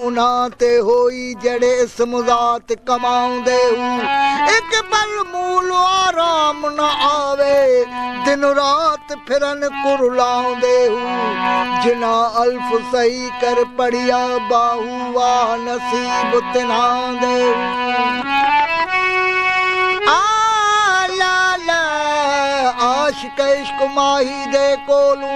उन्हां ते होई जड़े इसम ज़ात कमाउंदे हू एक पल मूल आराम न आवे दिन रात फिरन कुरलाउंदे हू जिना अल्फ सही कर पढ़िया बाहू वाह नसीब तिन्हां दे आशिक इश्क माही दे कोलू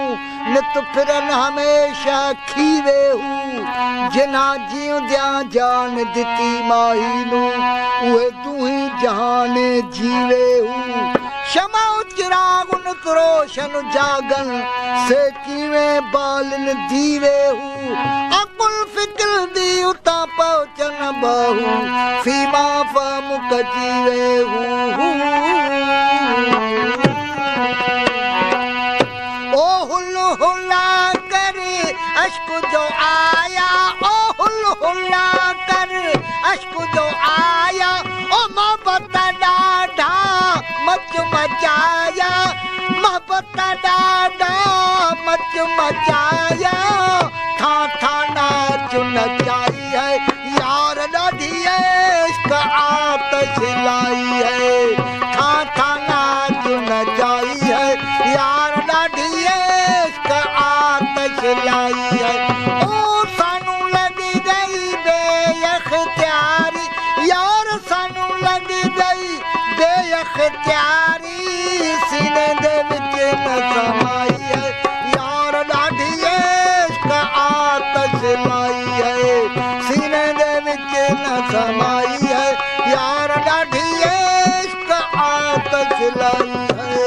नित फिरन हमेशा खीवे हू जिना जीवंदियां जान दिती माही नू उहे तू ही जहान जीवे हू शमा चिराग उनत रोशन जागन से कीवें बालन दीवे हू अकुल फिक्र दी उता पहुंचन बहु फीमा फम कजीवे हू अश्क जो आया ओ हुल्ला कर अश्क जो आया ओ मोहब्बत डाढ़ा मच मचाया मोहब्बत डाढ़ा मच मचाया था था नाच नचाई है यार ॾाढी इश्क आतश लाई है था था नाच नचाई है यार ॾाढी इश्क आतश लाई है ओ सानू लगी गई बेअख्तियारी यार सानू लगी गई बेअख्तियारी सीने दे विच न समाई है यार ॾाढी इश्क आतश लाई है सीने दे विच न समाई है यार ॾाढी इश्क आतश लाई है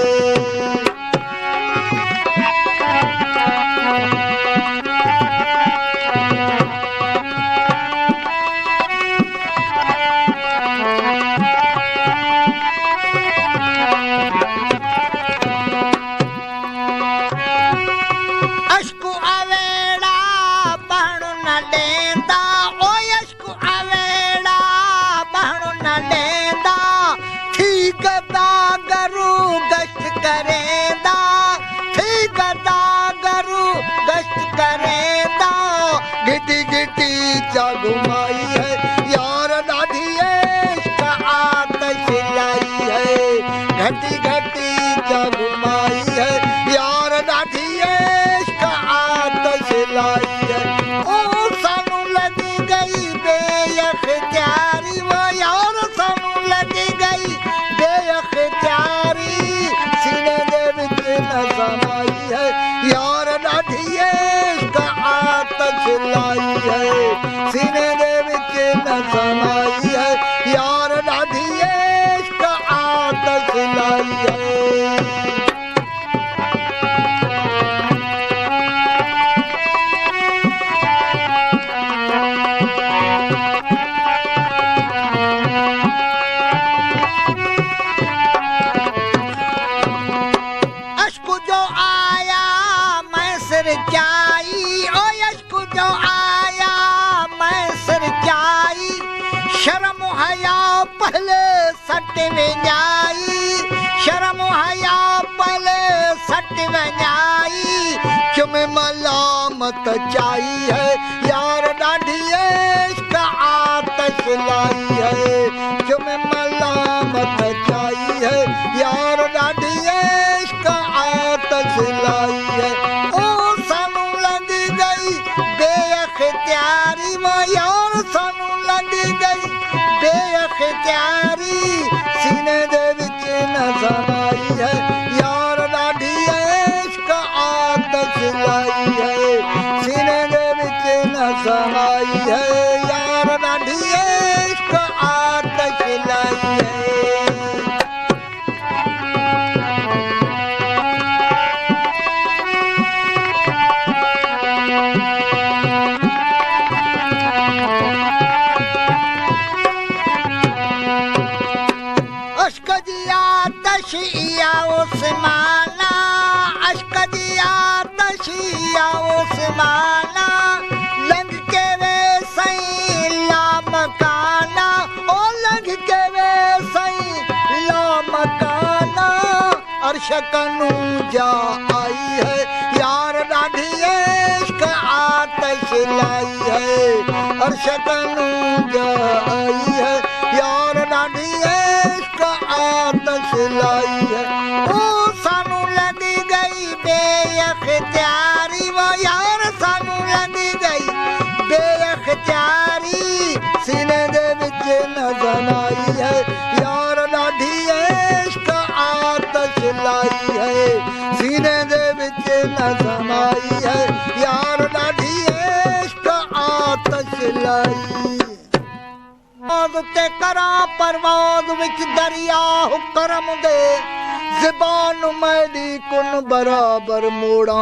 घुमाई है यार ॾाढी इश्क आतश लाई है घटी घटी घुमाई है यार ॾाढी इश्क आतश लाई है ओ सानू लगी गई बेअख्तियारी वो यार सानू लगी गई बेअख्तियारी सीने दे विच न समाई है यार ॾाढी इश्क आतश लाई है सीने दे विच न समाई है यार ॾाढी इश्क आतश लाई है अश्क जो आया मैं सिर जाई ओ अश्क जो आया शर्म हया पहले सट वञाई शर्म हया पहले सट वञाई चुम मलामत चाई है यार ॾाढी इश्क आतश लाई है चुम मलामत चाई है यार ॾाढी इश्क आतश लाई है ओ सानू लगी गई बेअख्तियारी वो यार सानू लगी गई बेअख्तियारी सीने दे विच न समाई है यार ॾाढी इश्क आतश लाई है सीने दे विच न समाई है यार ॾाढी इश्क आतश लाई है आतशिया उस्माना अश्क जी आतशिया उस्माना लंघ के वे सही लामकाना ओ लंघ के वे सही लामकाना अर्श कनू जा आई है यार ॾाढी इश्क आतश लाई है अरशकन जाई है यार ॾाढी इश्क आतश लाई है ओ सानू लगी गई बेअख्तियारी वो यार सानू लगी गई बेअख्तियारी सीने दे विच नज़र आई है यार ॾाढी इश्क आतश लाई है सीने दे विच नज़र आई है यार ॾाढी इश्क आतश लाई ते करा परवाज़ विच दरिया हुकरम दे ज़बान मैडी कुन बराबर मोड़ा